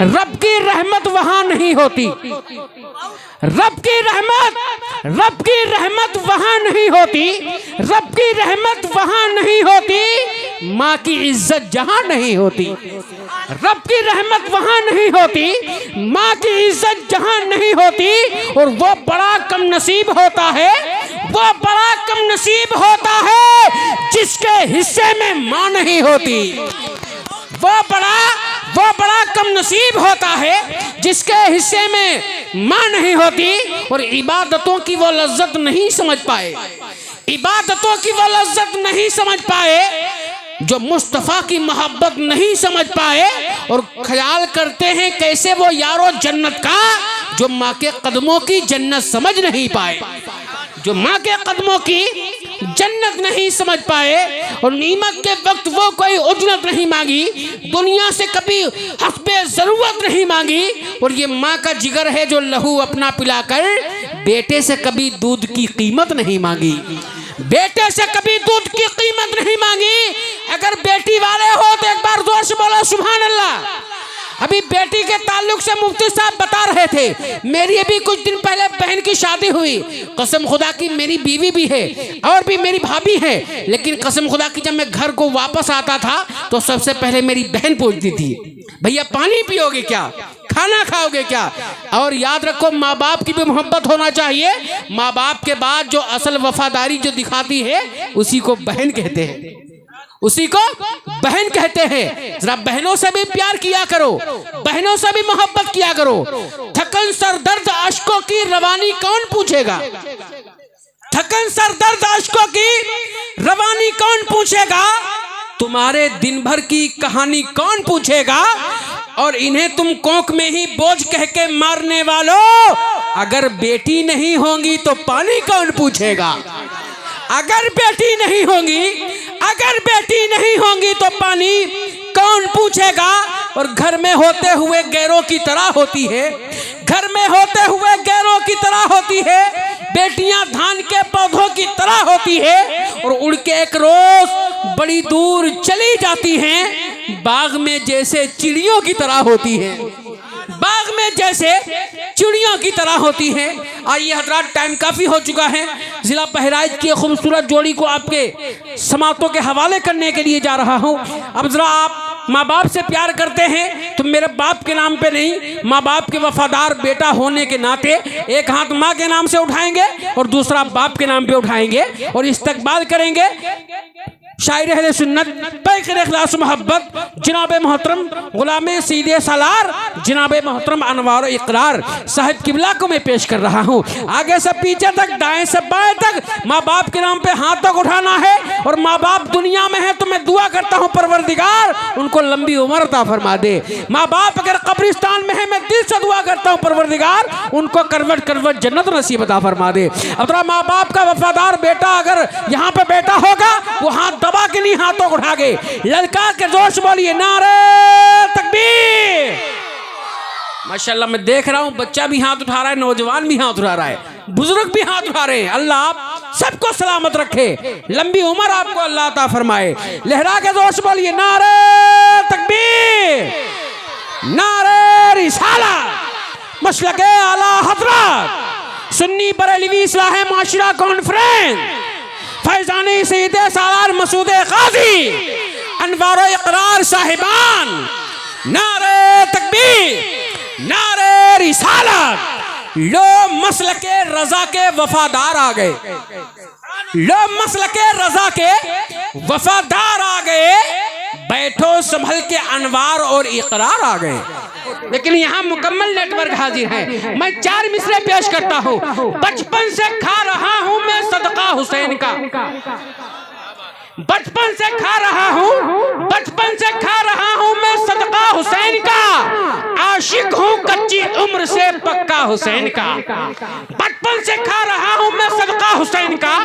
रब की रहमत वहां नहीं होती। रब की रहमत वहां नहीं होती। रब की रहमत वहां नहीं होती। माँ की इज्जत जहां नहीं होती। रब की रहमत वहां नहीं होती। माँ की इज्जत जहां नहीं होती। और वो बड़ा कम नसीब होता है, वो बड़ा कम नसीब होता है जिसके हिस्से में माँ नहीं होती। वो बड़ा कम नसीब होता है जिसके हिस्से में माँ नहीं होती और इबादतों की वो लज्जत नहीं समझ पाए। इबादतों की वो लज्जत नहीं समझ पाए, जो मुस्तफ़ा की मोहब्बत नहीं समझ पाए और ख्याल करते हैं कैसे वो यारो जन्नत का, जो माँ के कदमों की जन्नत समझ नहीं पाए। जो माँ के कदमों की जन्नत नहीं समझ पाए और नीमत के वक्त वो कोई उजरत नहीं मांगी, दुनिया से कभी हस्बे जरूरत नहीं मांगी। और ये माँ का जिगर है जो लहू अपना पिलाकर बेटे से कभी दूध की कीमत नहीं मांगी। बेटे से कभी दूध की कीमत नहीं मांगी। अगर बेटी वाले हो तो एक बार जोर से बोलो सुभान अल्लाह। अभी बेटी के ताल्लुक से मुफ्ती साहब बता रहे थे, मेरी अभी कुछ दिन पहले बहन की शादी हुई। कसम खुदा की मेरी बीवी भी है और भी मेरी भाभी है, लेकिन कसम खुदा की जब मैं घर को वापस आता था तो सबसे पहले मेरी बहन पूछती थी, भैया पानी पियोगे क्या, खाना खाओगे क्या। और याद रखो माँ बाप की भी मोहब्बत होना चाहिए। माँ बाप के बाद जो असल वफादारी जो दिखाती है उसी को बहन कहते हैं, उसी को बहन कहते हैं। जरा बहनों से भी प्यार किया करो, बहनों से भी मोहब्बत किया करो। थकन सर दर्द अश्कों की रवानी कौन पूछेगा। थकन सर दर्द अश्कों की रवानी कौन पूछेगा। तुम्हारे दिन भर की कहानी कौन पूछेगा। और इन्हें तुम कोख में ही बोझ कह के मारने वालों, अगर बेटी नहीं होंगी तो पानी कौन पूछेगा। अगर बेटी नहीं होंगी, अगर बेटी नहीं होंगी तो पानी कौन पूछेगा। और घर में होते हुए गैरों की तरह होती है, घर में होते हुए गैरों की तरह होती है। बेटियां धान के पौधों की तरह होती है और उड़ के एक रोज बड़ी दूर चली जाती हैं। बाग में जैसे चिड़ियों की तरह होती है, बाग में जैसे चिड़ियों की तरह होती है। आइए हजरात, टाइम काफी हो चुका है। जिला बहराइच की खूबसूरत जोड़ी को आपके समातों के हवाले करने के लिए जा रहा हूं। अब जरा आप माँ बाप से प्यार करते हैं तो मेरे बाप के नाम पे नहीं, माँ बाप के वफादार बेटा होने के नाते एक हाथ माँ के नाम से उठाएंगे और दूसरा बाप के नाम पे उठाएंगे और इस्तकबाल करेंगे शायर अहले सुन्नत पैकर इखलास मोहब्बत जनाब मोहतरम गुलाम सीधे सालार जनाब मोहतरम अनवार इकरार साहिब किबला को मैं पेश कर रहा हूँ। आगे से पीछे तक, दाएं से बाएं तक माँ बाप के नाम पे हाथ तक उठाना है। और माँ बाप दुनिया में है तो मैं दुआ करता हूँ परवरदिगार उनको लंबी उम्र अता फरमा दे। माँ बाप अगर कब्रिस्तान में है मैं दिल से दुआ करता हूँ परवरदिगार उनको करवट करवट जन्नत नसीब अता फरमा दे। अब तो माँ बाप का वफादार बेटा अगर यहाँ पे बेटा होगा वो हाथ दबा के नहीं हाथों को उठा के ललकार के जोर से बोलिए नारे तकबीर। माशाल्लाह मैं देख रहा हूं बच्चा भी हाथ उठा रहा है, नौजवान भी हाथ उठा रहा है, बुजुर्ग भी हाथ उठा रहे हैं। अल्लाह आप सबको सलामत रखे, लंबी उम्र आपको अल्लाह अता फरमाए। लहरा के जोर से बोलिए नारे तकबीर, नारे रिसाला, मसलके आला हजरत सुन्नी बरेलवी इस्लाह माशरा कॉन्फ्रेंस फैजानी सीधे सालार मसूद काजी अनवारो इकरार साहिबान नारे तकबीर, नारे रिसालत। लो मसल के रजा के वफादार आ गए, लो मसल के रजा के वफादार आ गए। बैठो संभल के अनवार और इकरार आ गए। लेकिन यहाँ मुकम्मल नेटवर्क हाजिर है। मैं 4 मिसरे पेश करता हूँ। बचपन से खा रहा हूँ मैं सदका हुसैन का, बचपन से खा रहा हूँ, बचपन से खा रहा हूँ मैं सदका हुसैन का। आशिक हूँ कच्ची उम्र से पक्का हुसैन का, बचपन से खा रहा हूँ मैं सदका हुसैन का।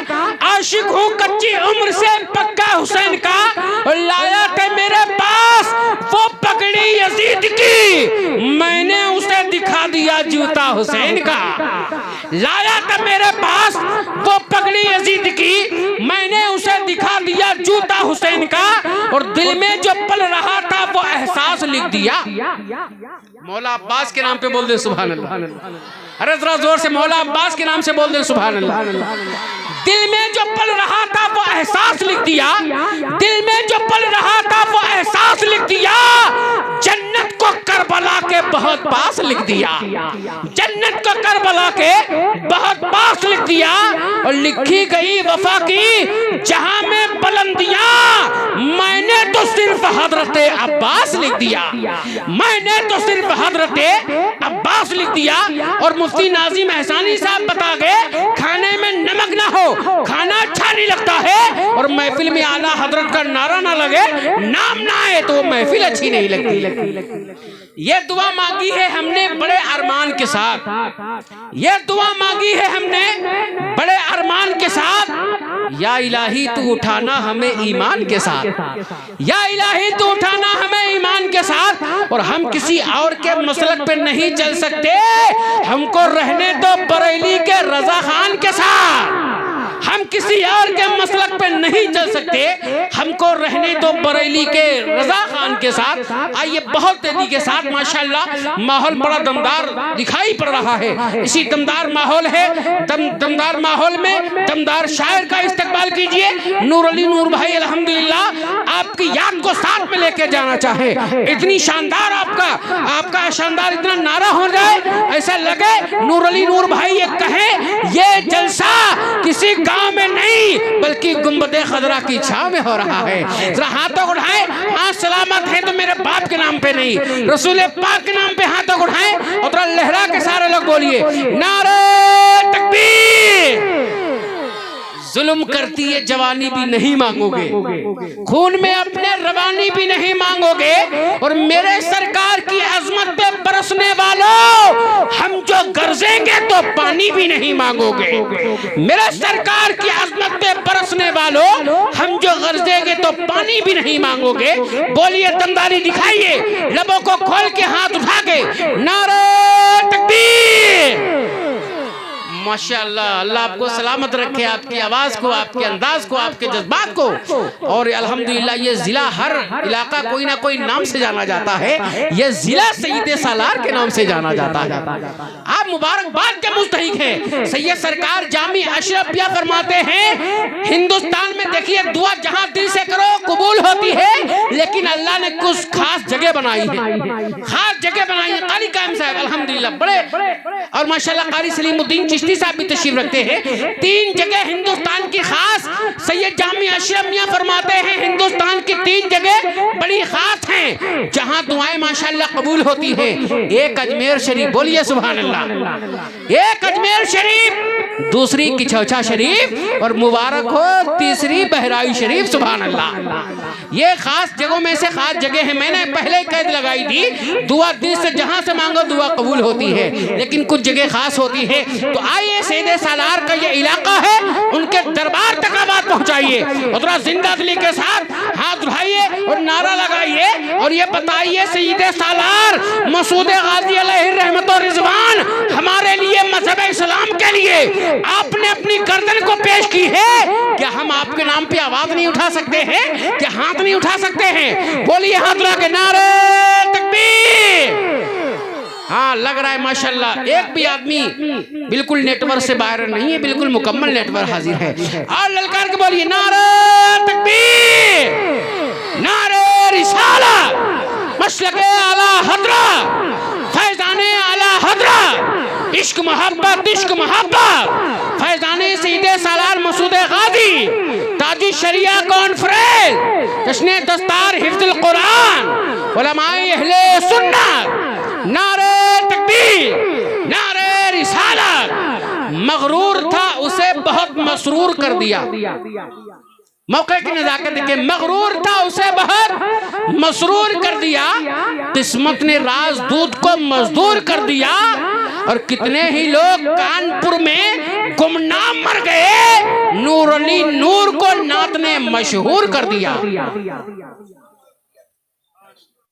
आशिक हूँ कच्ची उम्र से पक्का हुसैन का। और लाया थे मेरे पास वो पगड़ी यजीद की, मैंने उसे दिखा दिया जूता हुसैन का, लाया था मेरे पास वो पगड़ी यजीद की, मैंने उसे दिखा दिया जूता हुसैन का, और दिल में जो पल रहा था वो एहसास लिख दिया। मौला अब्बास के नाम पे बोल दे सुभान अल्लाह। अरे जरा जोर से मौला अब्बास के नाम से बोल दे सुभान अल्लाह। दिल में जो पल रहा था वो एहसास लिख दिया, दिल में जो पल रहा था वो एहसास लिख दिया, जन्नत को करबला के बहुत पास लिख दिया, जन्नत को करबला के बहुत पास लिख दिया। और लिखी गई वफा की जहां में बुलंदियां, मैंने तो सिर्फ हजरते अब्बास लिख दिया, मैंने तो सिर्फ हजरते अब्बास लिख दिया। और मुफ्ती नाजिम एहसानी साहब बता गए, खाने में नमक ना हो खाना अच्छा नहीं लगता है, और महफिल में आला हजरत का नारा ना लगे, नाम ना आए तो महफिल अच्छी नहीं लगती। ये दुआ मांगी है हमने बड़े अरमान के साथ, ये दुआ मांगी है हमने बड़े अरमान के साथ, या इलाही तू उठाना हमें ईमान के साथ, या इलाही तू उठाना हमें ईमान के साथ। और हम किसी और के मसलक पे नहीं चल सकते, हमको रहने दो बरेली के रजा खान के साथ, हम किसी और के मसलक पे नहीं चल सकते, हमको रहने दो बरेली के रजा खान के साथ। आइए बहुत तेजी के साथ माशाल्लाह माहौल बड़ा दमदार दिखाई पड़ रहा है, इसी दमदार माहौल है, दमदार माहौल में दमदार शायर का इस्तकबाल कीजिए। नूर अली नूर भाई अल्हम्दुलिल्लाह आपकी याद को साथ में लेके जाना चाहे, इतनी शानदार आपका शानदार इतना नारा हो जाए, ऐसा लगे नूर अली नूर भाई ये कहे ये जलसा किसी गांव में नहीं बल्कि गुंबदे खदरा की छाव में हो रहा है। जरा हाथों को उठाएं, हाथ सलामत है तो मेरे बाप के नाम पे नहीं रसूल पाक के नाम पे हाथों को उठाएं, और थोड़ा लहरा के सारे लोग बोलिए नारे तकबीर। जुल्म करती है जवानी भी नहीं मांगोगे, खून में अपने रवानी भी नहीं मांगोगे, और मेरे सरकार की अजमत पे बरसने वालों हम जो गरजेंगे तो पानी भी नहीं मांगोगे। मेरे सरकार की अजमत पे बरसने वालों हम जो गरजेंगे तो पानी भी नहीं मांगोगे। बोलिए दमदारी दिखाइए, लबों को खोल के हाथ उठा के नारे तकबीर। माशाअल्लाह, अल्लाह आपको सलामत रखे, आपकी आवाज को, आपके अंदाज को, आपके जज्बात को। और अल्हम्दुलिल्लाह ये जिला हर इलाका कोई ना कोई नाम से जाना जाता है, ये जिला सईद सालार के नाम से जाना जाता है। आप मुबारकबाद के मुस्तहिक हैं। सैयद सरकार जामी अशरफिया फरमाते हैं हिंदुस्तान में देखिए दुआ जहां दिल से करो कबूल होती है, लेकिन अल्लाह ने कुछ खास जगह बनाई है, खास जगह बनाई है। कारी कायम साहब अल्हम्दुलिल्लाह बड़े, और माशाअल्लाह कारी सलीमुद्दीन चिश्ती साहब भी तशरीफ रखते हैं। 3 जगह हिंदुस्तान की खास सैयद जामी अशरफ मियां फरमाते हैं हिंदुस्तान की 3 जगह बड़ी खास हैं जहां दुआएं माशाअल्लाह कबूल होती हैं। एक अजमेर शरीफ, बोलिए सुभान अल्लाह, एक अजमेर शरीफ, दूसरी किचौचा शरीफ, और मुबारक हो तीसरी बहराई शरीफ, सुभान अल्लाह। ये खास जगहों में से खास जगह है। मैंने पहले कैद लगाई थी दुआ दिल से जहां से मांगो दुआ कबूल होती है, लेकिन कुछ जगह खास होती है। तो आइए सैयद सालार का ये इलाका है, उनके दरबार तक आवाज पहुंचाइए, और थोड़ा जिंदा दिली के साथ हाथ उठाइए और नारा लगाइए, और ये बताइए सैयद सालार मसूद गाजी अलैहि रहमत और रिजवान हमारे लिए मजहब इस्लाम के लिए आपने अपनी गर्दन को पेश की है, क्या हम आपके नाम पे आवाज नहीं उठा सकते हैं? क्या हाथ नहीं उठा सकते हैं? बोलिए हाथ उठा के नारे तकबीर। हाँ लग रहा है माशाल्लाह एक भी आदमी बिल्कुल नेटवर्क से बाहर नहीं है, बिल्कुल मुकम्मल नेटवर्क हाजिर है। और ललकार के बोलिए नारे तकबीर, नारे रिसाला, मसलके आला हजरा, फैजाने आला हजरा, इश्क मोहब्बत इश्क मोहब्बत, फैजाने सईद सालार मसूद गाजी, ताजुश शरिया कॉन्फ्रेंस, जश्न दस्तार हिफ्जुल कुरान, उलमाए अहले सुन्नत, नारे तकबीर, नारे रिसालत। मगरूर था उसे बहुत मसरूर कर दिया, मौके की नजाकत देखे, मगरूर था उसे बहुत मसरूर कर दिया, किस्मत ने राजदूत को मजदूर कर दिया, और कितने ही लोग कानपुर में गुमनाम मर गए, नूर अली नूर को नात ने मशहूर कर दिया।